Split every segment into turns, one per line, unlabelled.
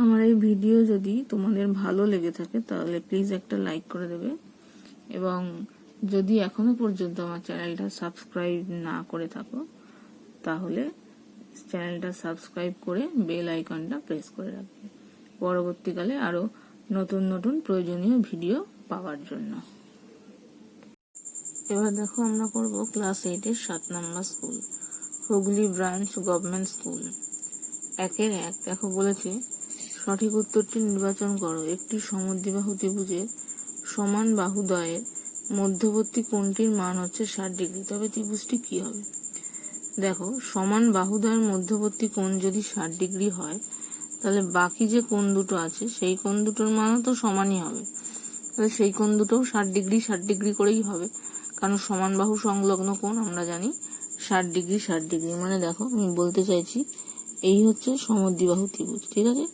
আমার এই ভিডিও যদি তোমাদের ভালো লেগে থাকে তাহলে প্লিজ একটা লাইক করে দেবে, এবং যদি এখনো পর্যন্ত আমার চ্যানেলটা সাবস্ক্রাইব না করে থাকো তাহলে চ্যানেলটা সাবস্ক্রাইব করে বেল আইকনটা প্রেস করে রাখবে পরবর্তীকালে আরো নতুন নতুন প্রয়োজনীয় ভিডিও পাওয়ার জন্য। এবার দেখো আমরা করব ক্লাস 8 এর 7 নম্বর school, Hooghly branch government school. 1 দেখো বলেছে সঠিক উত্তরটি নির্বাচন করো। একটি সমদ্বিবাহু ত্রিভুজের সমান বাহুদ্বয়ের মধ্যবর্তী কোণটির মান হচ্ছে 60 ডিগ্রি, তবে ত্রিভুজটি কি হবে? দেখো, সমান বাহুদ্বয়ের মধ্যবর্তী কোণ যদি 60 ডিগ্রি হয় তাহলে বাকি যে কোণ দুটো আছে সেই কোণ দুটোর মানও তো সমানই হবে, তাহলে সেই কোণ দুটোও 60 ডিগ্রি করেই হবে, কারণ সমান বাহু সংলগ্ন কোণ আমরা জানি 60 ডিগ্রি। মানে দেখো আমি বলতে চাইছি এই হচ্ছে সমদ্বিবাহু ত্রিভুজ, ঠিক আছে?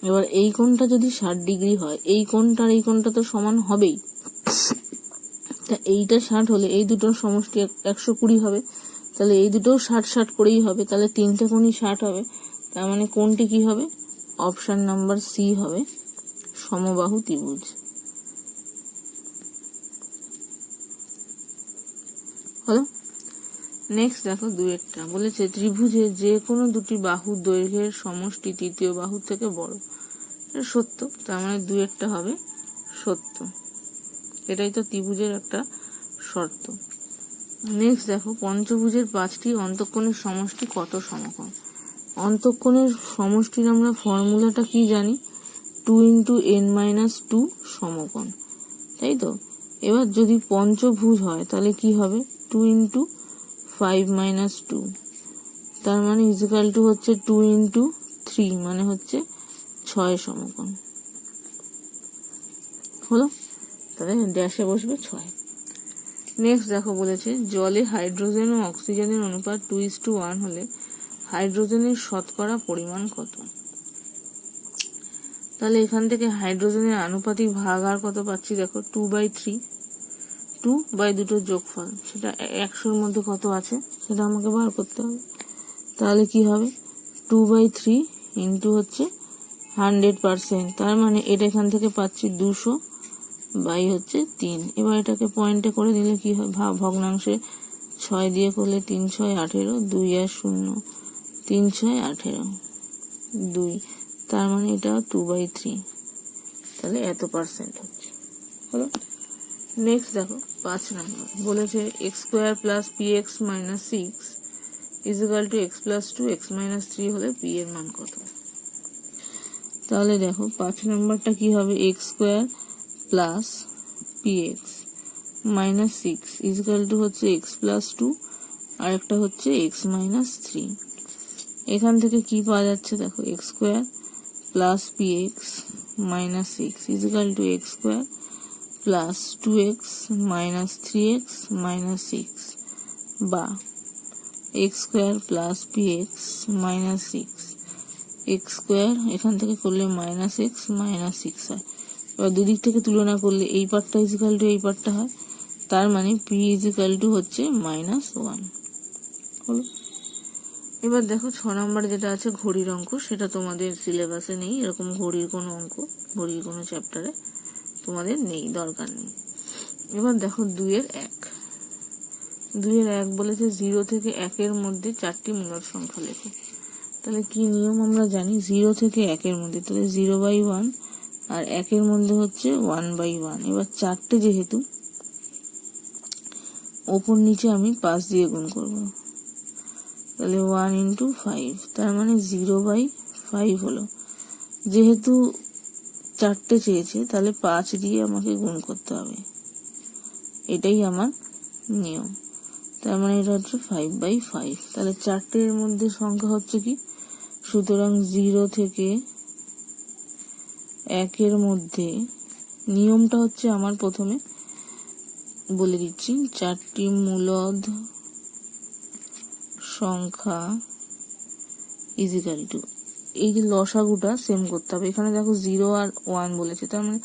এবার এই কোণটা যদি 60 ডিগ্রি হয়, এই কোণটা আর এই কোণটা তো সমান হবেই, তা এইটা 60 হলে এই দুটোর সমষ্টি 120 হবে, তাহলে এই দুটোও 60 করেই হবে, তাহলে তিনটে কোণই 60 হবে। তার মানে কোণটি কি হবে? অপশন নাম্বার সি হবে সমবাহু ত্রিভুজ। হলো। নেক্সট দেখো 2 বলেছে ত্রিভুজে যে কোনো দুটি বাহুর দৈর্ঘ্যের সমষ্টি তৃতীয় বাহু থেকে বড়। এটা সত্য, তার মানে 2 হবে সত্য। এটাই তো ত্রিভুজের একটা শর্ত। নেক্সট দেখো পঞ্চভুজের 5টি অন্তঃকোণের সমষ্টি কত সমকোণ? অন্তঃকোণের সমষ্টির আমরা ফর্মুলাটা কি জানি? 2 × n-2 সমকোণ, তাই তো? এবার যদি পঞ্চভুজ হয় তাহলে কি হবে? 2 × 5 - 2, তার মানে ইজিক্যাল টু হচ্ছে 2 × 3, মানে হচ্ছে 6 সমকোণ। হলো, তাহলে ড্যাশে বসবে 6। নেক্সট দেখো বলেছে জলে হাইড্রোজেন ও অক্সিজেনের অনুপাত 2:1 হলে হাইড্রোজেনের শতকরা পরিমাণ কত? তাহলে এখান থেকে হাইড্রোজেনের আনুপাতিক ভাগ আর কত পাচ্ছি? দেখো 2/3, 2/2 যোগফল, সেটা 100-র মধ্যে কত আছে সেটা আমাকে বার করতে হবে। তাহলে কি হবে? 2/3 ইন্টু হচ্ছে 100%, তার মানে এটা এখান থেকে পাচ্ছি 200 বাই হচ্ছে 3। এবার এটাকে পয়েন্টে করে দিলে কি হয়? ভগ্নাংশে 6 দিয়ে করলে 3 × 6 = 18, 2 আর 0, 3 × 6 = 18, 2, তার মানে এটা 2/3, তাহলে এত পার্সেন্ট হচ্ছে। হলো। নেক্সট দেখো 5 নম্বর বলেছে x² + px - 6 = x + 2 x - 3 হলে p এর মান কত? তাহলে দেখো 5 নম্বরটা কি হবে? x² + px - 6 হচ্ছে x + 2 আর একটা হচ্ছে x - 3। এখান থেকে কি পাওয়া যাচ্ছে? দেখো x² + px - 6 = x² + 2x - 3x - 6, বা x² + px - 6 x² এখান থেকে করলে -x - 6 হয়। এবার দুদিক থেকে তুলনা করলে এই পার্টটা ইজিক্যাল টু এই পার্টটা হয়, তার মানে p ইজিক্যাল টু হচ্ছে -1। হলো। এবার দেখো 6 নম্বর যেটা আছে ঘড়ির অঙ্ক, সেটা তোমাদের সিলেবাসে নেই, এরকম ঘড়ির কোনো অঙ্ক ঘড়ির কোনো চ্যাপ্টারে তোমাদের নেই, দরকার নেই। এবার দেখো 2-এর 1 বলেছে 0 থেকে 1-এর মধ্যে 4টি মূলদ সংখ্যা লেখো। তাহলে কি নিয়ম আমরা জানি? 0 থেকে 1-এর মধ্যে, তাহলে 0/1, আর 1-এর মধ্যে হচ্ছে 1/1। এবার 4টে যেহেতু, ওপর নিচে আমি 5 দিয়ে গুণ করব, তাহলে 1 × 5, তার মানে 0/5 হলো। যেহেতু 4টে চেয়েছে তাহলে 5 দিয়ে আমাকে গুণ করতে হবে, এটাই আমার নিয়ম। তার মানে এটা হচ্ছে 5/5, তাহলে 4টের মধ্যে সংখ্যা হচ্ছে কি? সুতরাং 0 থেকে 1-এর মধ্যে নিয়মটা হচ্ছে আমার প্রথমে বলে দিচ্ছি, 4টি মূলদ সংখ্যা ইজিক্যাল টু, এই যে লসাগুটা সেম করতে হবে। এখানে দেখো 0 আর 1 বলেছে, তার মানে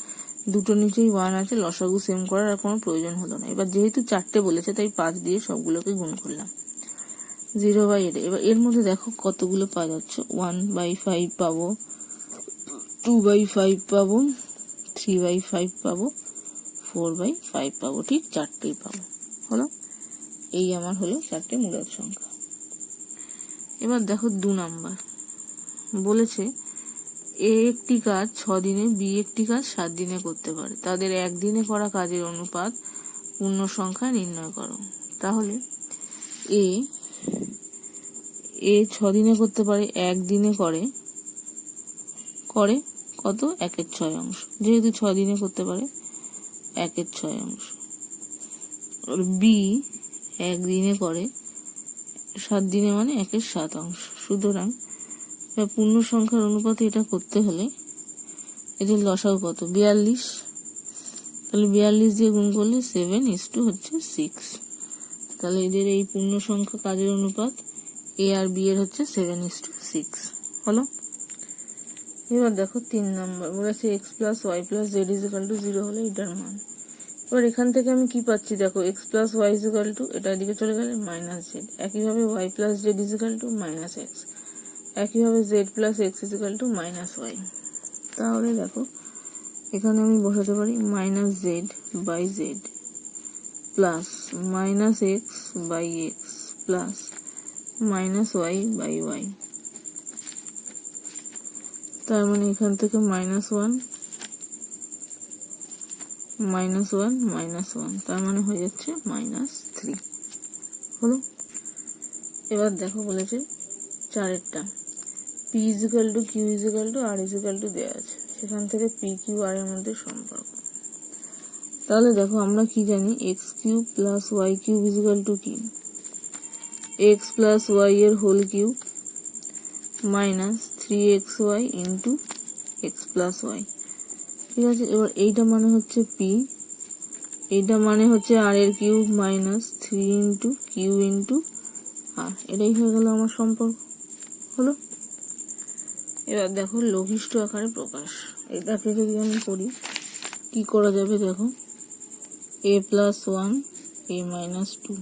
দুটোর নিচেই 1 আছে, লসাগু সেম করার আর কোনো প্রয়োজন হলো না। এবার যেহেতু 4টে বলেছে তাই 5 দিয়ে সবগুলোকে গুণ করলাম, 0/8। এবার এর মধ্যে দেখো কতগুলো পাওয়া যাচ্ছে, 1/5 পাবো, 2/5 পাবো, 3/5 পাবো, 4/5 পাবো, ঠিক চারটেই পাবো। হলো, এই আমার হলো চারটে মূলদ সংখ্যা। এবার দেখো 2 নাম্বার বলেছে এ একটি কাজ 6 দিনে, বি একটি কাজ 7 দিনে করতে পারে, তাদের একদিনে করা কাজের অনুপাত পূর্ণ সংখ্যা নির্ণয় করো। তাহলে এ 6 দিনে করতে পারে, একদিনে করে কত, 1/6 অংশ, যেহেতু 6 দিনে করতে পারে 1/6 অংশ। আর বি একদিনে করে 7 দিনে মানে 1/7 অংশ। সুতরাং পূর্ণ সংখ্যার অনুপাতে এটা করতে হলে এদের লসাগু কত, 42। তাহলে 42 দিয়ে গুণ করলে 7:6 হচ্ছে 6। তাহলে এদের এই পূর্ণ সংখ্যা কাজের অনুপাত এ আর বি এর হচ্ছে 7:6। হলো, এবার দেখো 3 নাম্বার বলেছে x plus y plus z is equal to 0 হলে এটার মান। এবার এখান থেকে আমি কি পাচ্ছি দেখো, x plus y is equal to, এটা এদিকে চলে গেলে মাইনাস জেড, একইভাবে y plus z is equal to minus x, একইভাবে z plus x is equal to minus y. তাহলে দেখো এখানে আমি বসাতে পারি minus z by z plus minus x by x plus minus y by y. তার মানে এখান থেকে -1 -1 -1, তার মানে হয়ে যাচ্ছে -3। হলো, এবার দেখো বলেছে 4এরটা p is equal to q is equal to r is equal to দেওয়া আছে, সেখান থেকে পি কিউ আর এর মধ্যে সম্পর্ক। তাহলে দেখো আমরা কি জানি, x cube plus y cube is equal to কি, এক্স প্লাস ওয়াই এর whole cube minus 3xy into x plus y. ঠিক আছে, এবার এইটা মানে হচ্ছে পি, এইটা মানে হচ্ছে আর এর cube minus 3 into q into r, এটাই হয়ে গেল আমার সম্পর্ক। হলো, এবার দেখো লঘিষ্ঠ আকারে প্রকাশ। এটাকে যদি আমি করি কি করা যাবে দেখো, a প্লাস 1 a মাইনাস 2।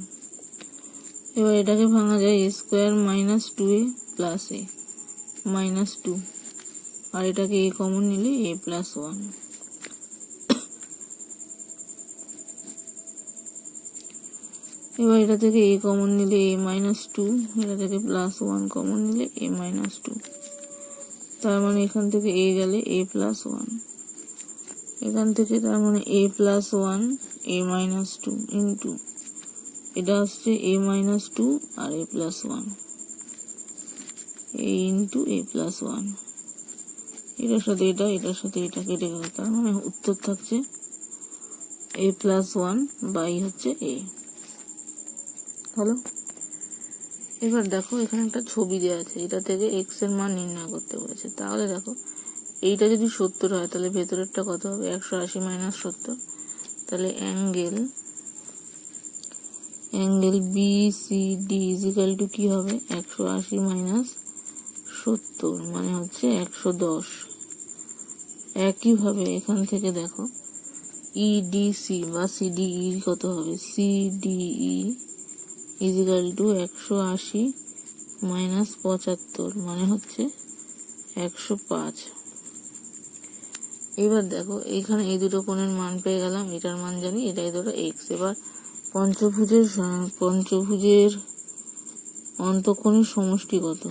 এবার এটাকে ভাঙা যায় a square minus 2a plus a minus 2, আর এটাকে a কমন নিলে a প্লাস 1। এবার এটা থেকে a কমন নিলে a মাইনাস 2, এটা থেকে প্লাস 1 কমন নিলে a মাইনাস 2। তার মানে এখান থেকে a গেলে a প্লাস 1, এখান থেকে তার মানে a plus 1 a minus 2 into এটা আসছে a মাইনাস 2 আর a plus 1, a into a plus 1। এটার সাথে এটা, এটার সাথে এটা কেটে গেল, তার মানে উত্তর থাকছে a প্লাস 1 বাই হচ্ছে a। হলো, এবার দেখো এখানে একটা ছবি দেওয়া আছে, এটা থেকে এক্স এর মান নির্ণয় করতে বলেছে। তাহলে দেখো এইটা যদি 70 হয় তাহলে ভেতরেরটা কত হবে, 180 মাইনাস 70। তাহলে angle B C D is equal to কি হবে, 180 মাইনাস 70 মানে হচ্ছে 110। একইভাবে এখান থেকে দেখো ইডিসি বা সিডিই কত হবে, সিডিই ইজিক্যাল টু 180 মাইনাস 75 মানে হচ্ছে 105। এবার দেখো এইখানে এই দুটো কোণের মান পেয়ে গেলাম, এটার মান জানি, এটাই ধরো এক্স। এবার পঞ্চভুজের অন্তঃকোণের সমষ্টি কত,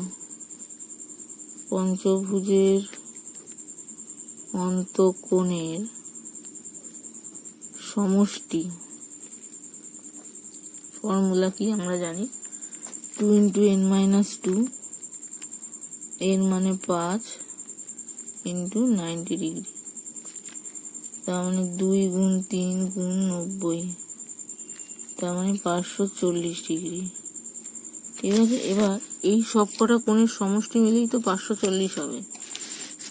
পঞ্চভুজের অন্তঃকোণের সমষ্টি ফর্মুলা কি আমরা জানি, 2 ইন্টু n মাইনাস 2, n মানে 5 ইন্টু 90 ডিগ্রি, তার মানে 2 গুণ 3 গুণ 90, তার মানে 540 ডিগ্রি। ঠিক আছে, এবার এই সব কটা কোণের সমষ্টি মিলেই তো 540 হবে।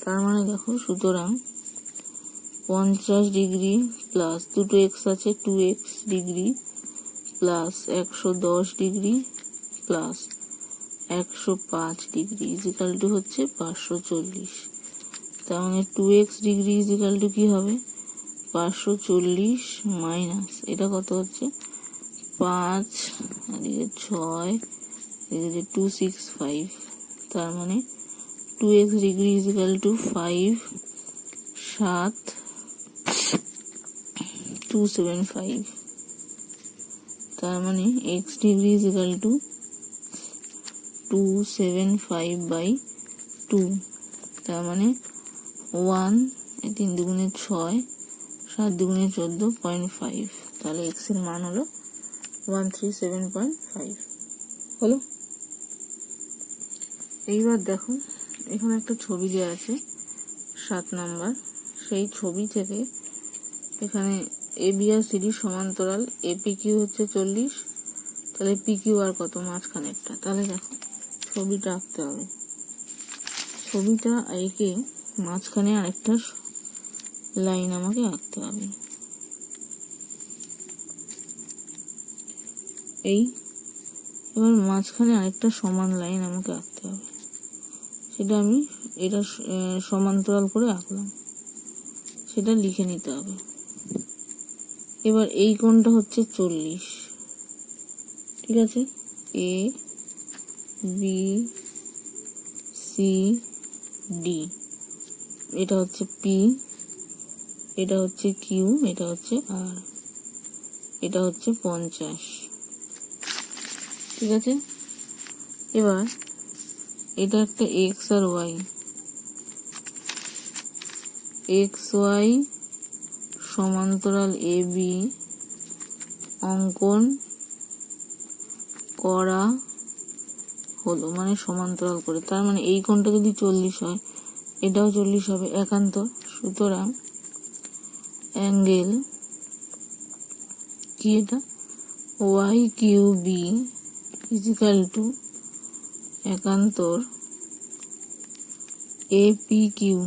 তার মানে দেখো সুতরাং 50 ডিগ্রি প্লাস দুটো এক্স আছে 2x degree plus 110 degree plus 105 degree is equal to হচ্ছে 540। তার মানে 2x ডিগ্রি ইজিক্যাল টু কি হবে, 540 মাইনাস এটা কত হচ্ছে 5 এদিকে 6 এদিকে 265, তার মানে 2x ডিগ্রি ইজিক্যাল টু 5 7,275, তার মানে x degree is equal two 275/2, তার মানে 1, 3 দুগুণে 6, 7 দুগুণে 14.5, তাহলে x এর মান হলো 137.5 হলো। এইবার দেখো এখানে একটা ছবি দেওয়া আছে 7 নাম্বার, সেই ছবি থেকে এখানে এবি আর সিডি সমান্তরাল, এপি কিউ হচ্ছে 40, তাহলে পি কিউ আর কত মাঝখানেরটা, তাহলে দেখো ছবিটা আঁকতে হবে। ছবিটা এঁকে মাঝখানে আরেকটা লাইন আমাকে আঁকতে হবে। এবার মাঝখানে আরেকটা সমান লাইন আমাকে আঁকতে হবে, সেটা আমি এটা সমান্তরাল করে আঁকলাম, সেটা লিখে নিতে হবে। এবার এই কোণটা হচ্ছে 40, ঠিক আছে, এ বি সি ডি, এটা হচ্ছে পি, এটা হচ্ছে কিউ, এটা হচ্ছে আর, এটা হচ্ছে 50, ঠিক আছে। এবার এটা একটা এক্স আর ওয়াই, এক্স ওয়াই সমান্তরাল এ বি অঙ্কন করা হলো, মানে সমান্তরাল করে, তার মানে এই কোণটা যদি 40 হয় এটাও 40 হবে একান্তর, সুতরাং অ্যাঙ্গেল কি, এটা y q b is equal to একান্তর AP q,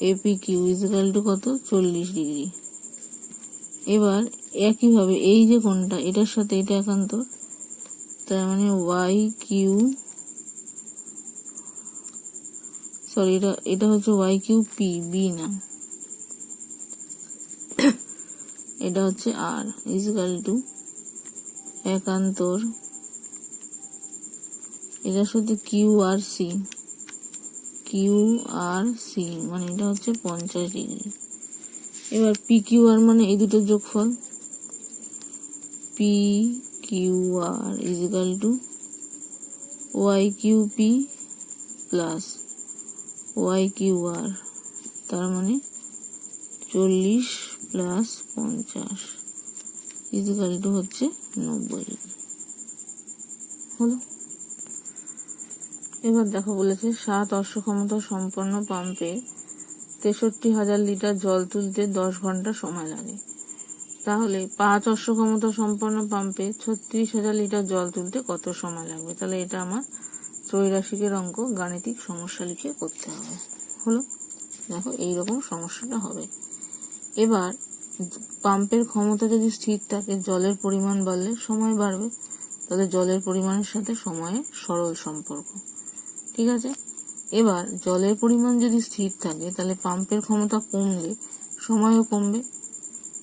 AP q is equal to কত, 40 ডিগ্রি। এবার একইভাবে এই যে কোণটা এটার সাথে এটা একান্তর, তার মানে ওয়াই কিউ, সরি এটা হচ্ছে ওয়াই কিউ পি, বি না, এটা হচ্ছে আর ইজ ইকুয়াল টু একান্তর এটার সাথে Q R C, Q R C মানে এটা হচ্ছে 50 ডিগ্রি। এবার পি কিউ আর মানে এই দুটোর যোগফল, p q r is equal to y q p plus y q r, তার মানে 40 প্লাস 50 ইজ ইকুয়াল টু হচ্ছে 90 ডিগ্রি হলো। এবার দেখো বলেছে 7 অশ্বক্ষমতা সম্পন্ন পাম্পে 63,000 লিটার জল তুলতে 10 ঘন্টা সময় লাগে, তাহলে 5 অশ্বক্ষমতা সম্পন্ন পাম্পে 36,000 লিটার জল তুলতে কত সময় লাগবে। তাহলে এটা আমার ত্রৈরাশিকের অঙ্ক, গাণিতিক সমস্যা লিখে করতে হবে হলো। দেখো এইরকম সমস্যাটা হবে। এবার পাম্পের ক্ষমতা যদি স্থির থাকে, জলের পরিমাণ বাড়লে সময় বাড়বে, তাহলে জলের পরিমাণের সাথে সময়ের সরল সম্পর্ক, ঠিক আছে। এবার জলের পরিমাণ যদি স্থির থাকে তাহলে পাম্পের ক্ষমতা কমলে সময়ও কমবে,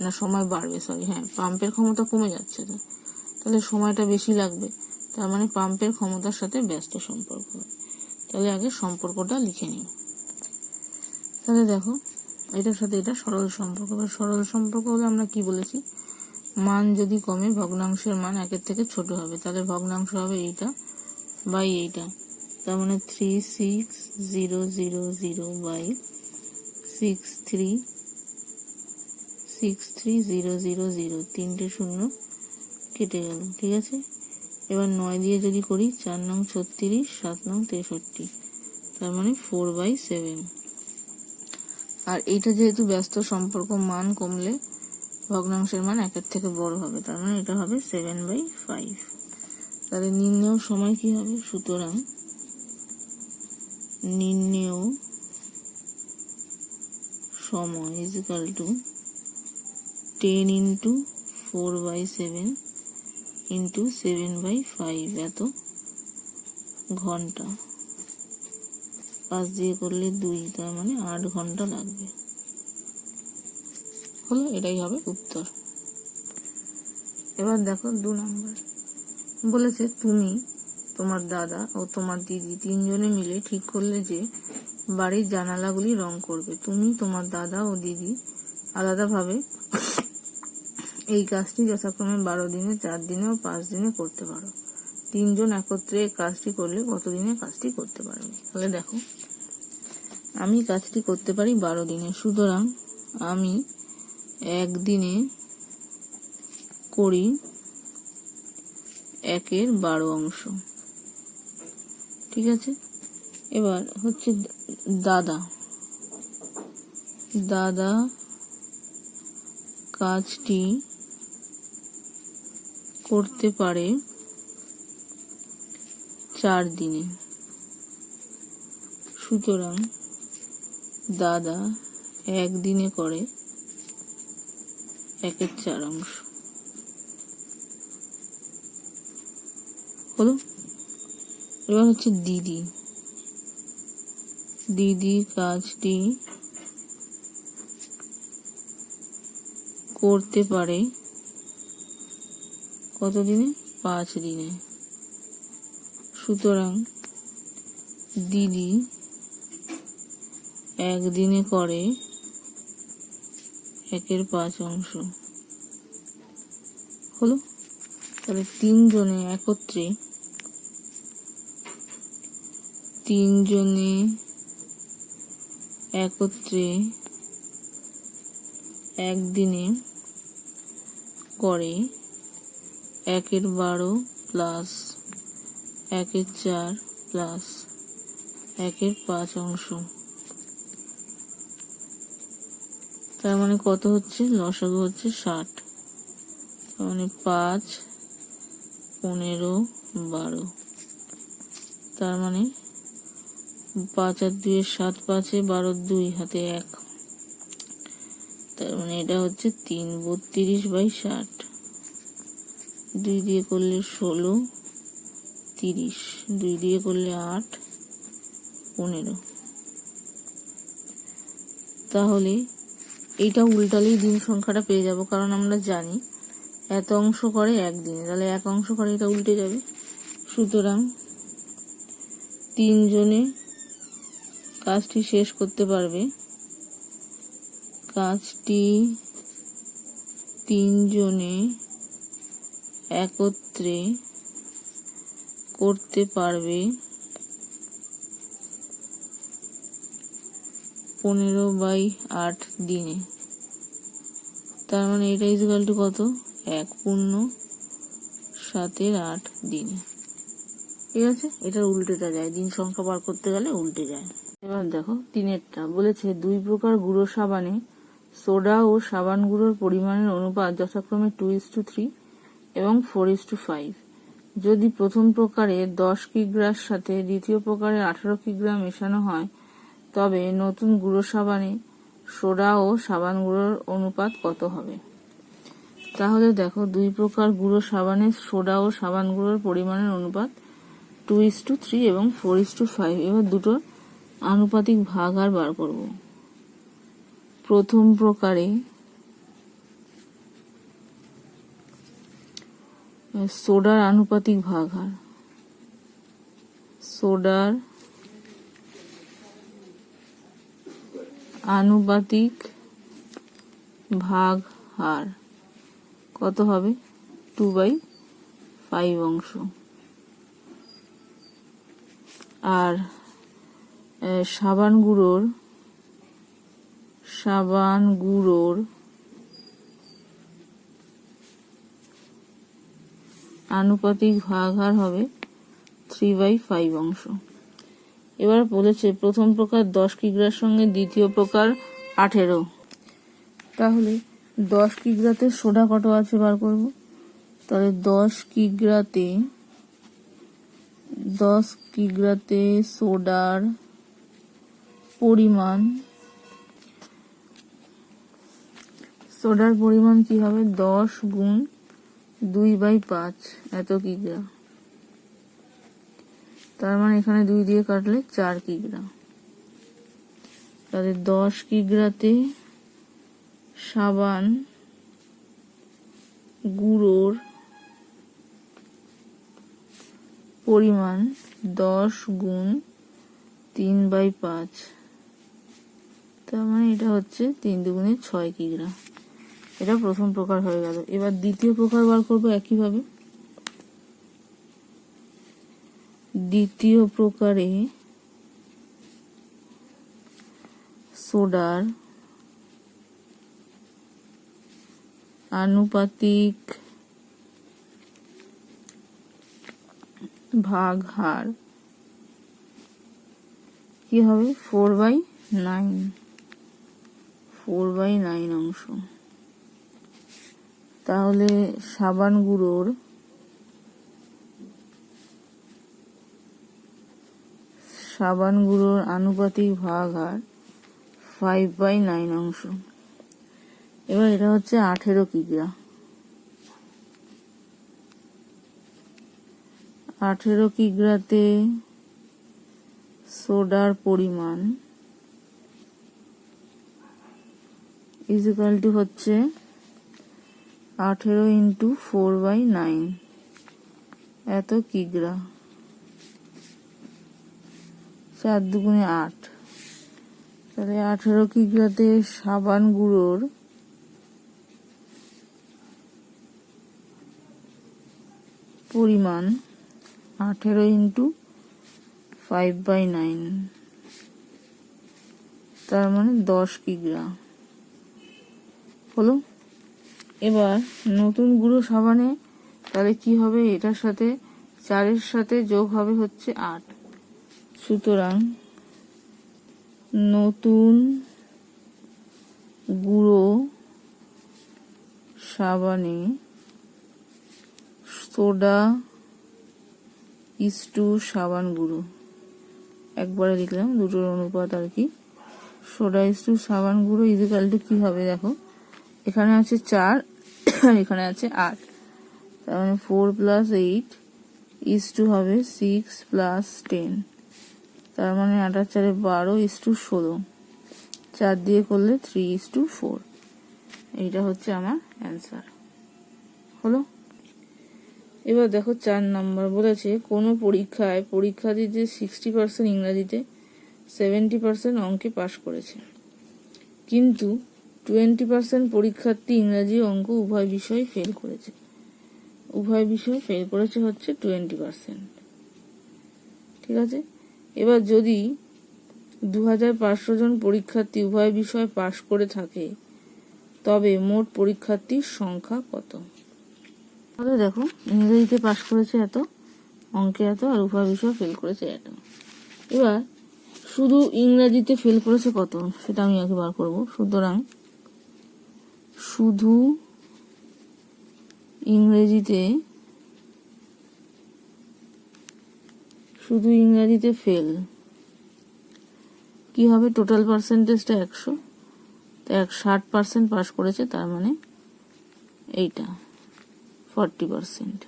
না সময় বাড়বে, সরি হ্যাঁ পাম্পের ক্ষমতা কমে যাচ্ছে তো, তাহলে সময়টা বেশি লাগবে, তার মানে পাম্পের ক্ষমতার সাথে ব্যস্ত সম্পর্ক। তাহলে আগে সম্পর্কটা লিখে নিই। তাহলে দেখো এটার সাথে এটা সরল সম্পর্ক। সরল সম্পর্ক হলে আমরা কি বলেছি, মান যদি কমে ভগ্নাংশের মান 1-এর থেকে ছোট হবে, তাহলে ভগ্নাংশ হবে এইটা বাই এইটা, তার মানে 36,000/63,000, 3টে শূন্য কেটে গেল, ঠিক আছে। এবার 9 দিয়ে যদি করি 4 নং 36, 7 নং 63, তার মানে 4/7। আর এইটা যেহেতু ব্যস্ত সম্পর্ক, মান কমলে ভগ্নাংশের মান 1-এর থেকে বড় হবে, তার মানে এটা হবে 7/5। তাহলে নির্ণেয় সময় কি হবে, সুতরাং নির্ণেয় সময় ইজ ইকুয়াল টু 10 × 4/7 × 7/5, এত ঘন্টা। 5 দিয়ে করলে 2, তার মানে 8 ঘন্টা লাগবে হলো। এটাই হবে উত্তর। এবার দেখো 2 নম্বর বলেছে, তুমি, তোমার দাদা ও তোমার দিদি 3 জনে মিলে ঠিক করলে যে বাড়ির জানালাগুলি রং করবে। তুমি, তোমার দাদা ও দিদি আলাদাভাবে এই কাজটি যথাক্রমে 12 দিনে, 4 দিনে ও 5 দিনে করতে পারো। 3 জন একত্রে এই কাজটি করলে কত দিনে কাজটি করতে পারবে? তাহলে দেখো, আমি কাজটি করতে পারি 12 দিনে, সুতরাং আমি একদিনে করি 1/12 অংশ। ঠিক আছে, এবার হচ্ছে দাদা কাজটি করতে পারে 4 দিনে, সুতরাং দাদা একদিনে করে 1/4 অংশ। হলো। এবার হচ্ছে দিদি কাজটি করতে পারে কত দিনে? 5 দিনে, সুতরাং দিদি একদিনে করে 1/5 অংশ। হলো। তাহলে 3 জনে একত্রে একদিনে করে 1/12 প্লাস 1/4 প্লাস 1/5 অংশ। তার মানে কত হচ্ছে? লসাগু হচ্ছে 60। তার মানে 5, 15, 12। তার মানে 5 আর 2 7, 5 12, 2 হাতে 1। তার মানে এটা হচ্ছে 3, 32/60। 2 দিয়ে করলে 16, 30, 2 দিয়ে করলে 8, 15। তাহলে এইটা উল্টালেই দিন সংখ্যাটা পেয়ে যাব, কারণ আমরা জানি এত অংশ করে একদিনে, তাহলে 1 অংশ করে এটা উল্টে যাবে। সুতরাং 3 জনে কাজটি শেষ করতে পারবে। কাজটি 3 জনে একত্রে করতে পারবে 15/8 দিনে। তার মানে এটা ইকুয়াল টু কত? 1 পূর্ণ 7/8 দিনে। ঠিক আছে, এটার উল্টেটা যায়, দিন সংখ্যা বার করতে গেলে উল্টে যায়। এবার দেখো 3-এরটা বলেছে 2 প্রকার গুঁড়ো সাবানে সোডা ও সাবান গুঁড়োর পরিমাণের অনুপাত যথাক্রমে 2:3 এবং 4:5। যদি প্রথম প্রকারে 10 কিগ্রার সাথে দ্বিতীয় প্রকারে 18 কিগ্রা মেশানো হয়, তবে নতুন গুঁড়ো সাবানে সোডা ও সাবান গুঁড়োর অনুপাত কত হবে? তাহলে দেখো, 2 প্রকার গুঁড়ো সাবানে সোডা ও সাবান গুঁড়োর পরিমাণের অনুপাত 2:3 এবং 4:5। এবার দুটোর আনুপাতিক ভাগাহার বার করব। প্রথম প্রকারে সোডার আনুপাতিক ভাগাহার, সোডার আনুপাতিক ভাগহার কত হবে? 2/5 অংশ। আর সাবান গুঁড়োর আনুপাতিক ভাগহার হবে 3/5 অংশ। এবার বলেছে প্রথম প্রকার 10 কিগ্রার সঙ্গে দ্বিতীয় প্রকার 18। তাহলে 10 কিগ্রাতে সোডা কত আছে বার করব। তাহলে 10 কিগ্রাতে সোডার পরিমাণ কি হবে? 10 গুণ 2/5 এত কিগ্রা। তার মানে এখানে 2 দিয়ে কাটলে 4 কিগ্রা। তাহলে 10 কিগ্রাতে সাবান গুঁড়োর পরিমাণ 10 গুণ 3/5 তার মানে এটা হচ্ছে 3 দুগুণে 6 কিগ্রা। এটা প্রথম প্রকার হয়ে গেল। এবার দ্বিতীয় প্রকার বার করবো একইভাবে। দ্বিতীয় প্রকারে সোডার আনুপাতিক ভাগ হার কি হবে? 4/9 অংশ। তাহলে সাবান গুঁড়োর আনুপাতিক ভাগ হার 5/9 অংশ। এবার এটা হচ্ছে 18 কিগ্রা। 18 কিগ্রাতে সোডার পরিমাণ ইকুয়াল টু হচ্ছে 18 ইন্টু 4/9 এত কিগ্রা। 4 দুগুণে 8। তাহলে 18 কিগ্রাতে সাবান গুঁড়োর পরিমাণ 18 ইন্টু 5/9, তার মানে 10 কিগ্রা হলো। এবার নতুন গুঁড়ো সাবানে তাহলে কি হবে? এটার সাথে 4-এর সাথে যোগ হবে হচ্ছে 8। সুতরাং নতুন গুঁড়ো সাবানে সোডা ইস্টু সাবান গুঁড়ো, একবারে লিখলাম, দুটোর অনুপাত আর কি। সোডা ইস্টু সাবান গুঁড়ো ইকুয়াল টু কি হবে? দেখো এখানে আছে 4 এখানে আছে 8, তার মানে 4 + 8 ইস্টু হবে 6 + 10, তার মানে 8 আর 4 12 ইস্টু 16, 4 দিয়ে করলে 3:4। এইটা হচ্ছে আমার অ্যান্সার হলো। এবার দেখো 4 নাম্বার বলেছে কোনো পরীক্ষায় পরীক্ষার্থীতে 60% ইংরাজিতে 70% অঙ্কে পাশ করেছে, কিন্তু 20% পরীক্ষার্থী ইংরাজি অঙ্ক উভয় বিষয়ে ফেল করেছে। উভয় বিষয়ে ফেল করেছে হচ্ছে 20%। ঠিক আছে। এবার যদি 2500 জন পরীক্ষার্থী উভয় বিষয়ে পাশ করে থাকে তবে মোট পরীক্ষার্থীর সংখ্যা কত? তাহলে দেখো ইংরেজিতে পাশ করেছে এত, অঙ্কে এত, আর উভয় বিষয়ে ফেল করেছে এত। এবার শুধু ইংরেজিতে ফেল করেছে কত সেটা আমি আগে বার করবো। সুতরাং শুধু ইংরেজিতে ফেল কি হবে? টোটাল পার্সেন্টেজটা 100, তো 60% পাস করেছে, তার মানে এইটা 40%।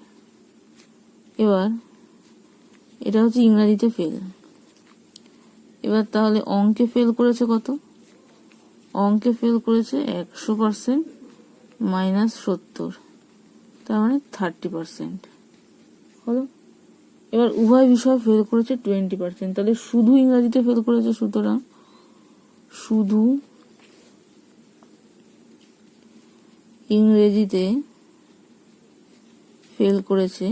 এবার এটা হচ্ছে ইংরেজিতে ফেল। এবার তাহলে অঙ্কে ফেল করেছে কত? অঙ্কে ফেল করেছে 100% -70, তার মানে 30% হলো। এবার উভয় বিষয় ফেল করেছে 20%, তাহলে শুধু ইংরেজিতে ফেল করেছে, সুতরাং শুধু ইংরেজিতে ফেল করেছে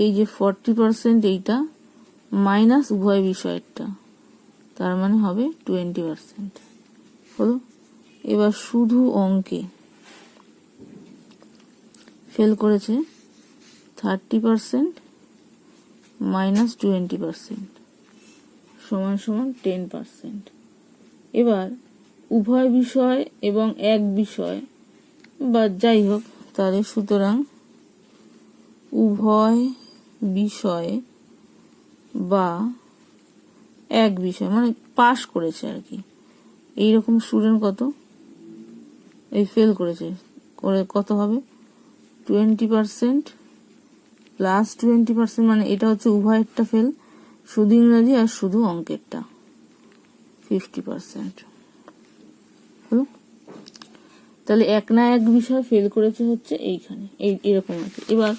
এই যে 40%, এইটা মাইনাস উভয় বিষয়েরটা, তার মানে হবে 20% হলো। এবার শুধু অঙ্কে ফেল করেছে 30% -20% সমান সমান 10%। এবার উভয় বিষয় এবং এক বিষয় বা যাই হোক, তাহলে সুতরাং উভয় বিষয় বা এক বিষয় মানে পাস করেছে আর কি, এইরকম স্টুডেন্ট কত এই ফেল করেছে, কত হবে? 20% প্লাস 20%, মানে এটা হচ্ছে উভয়েরটা ফেল, শুধু ইংরাজি আর শুধু অঙ্কেরটা 50% হলো। তাহলে এক না এক বিষয় ফেল করেছে হচ্ছে এইখানে, এরকম আছে। এবার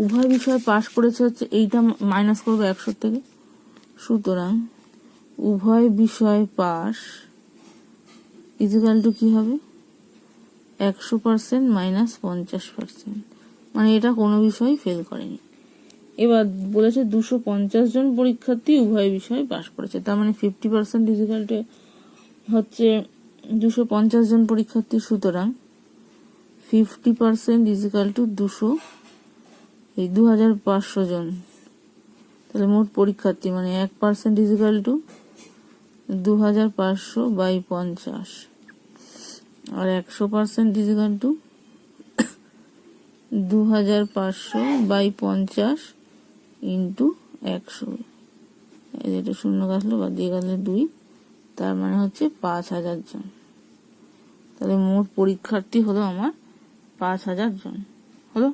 উভয় বিষয় পাস করেছে হচ্ছে এইটা মাইনাস করবো 100 থেকে, সুতরাং উভয় বিষয় পাস ইজিক্যাল টু কি হবে 100% মাইনাস 50%, মানে এটা কোনো বিষয় ফেল করেনি। এবার বলেছে 250 জন পরীক্ষার্থী উভয় বিষয় পাশ করেছে, তার মানে 50% ইজিক্যাল টু হচ্ছে 250 জন পরীক্ষার্থী, সুতরাং 50% ইজিক্যাল টু 2500 জন। তাহলে মোট পরীক্ষার্থী মানে 1% ইজিক্যাল টু 2500 বাই 50, আর 100% ইজিক্যাল টু 2500 বাই 50 ইন্টু 100, এটা শূন্য কাটলো বা দিয়ে গেলে 2, তার মানে হচ্ছে 5000 জন। তাহলে মোট পরীক্ষার্থী হলো আমার 5000 জন হলো।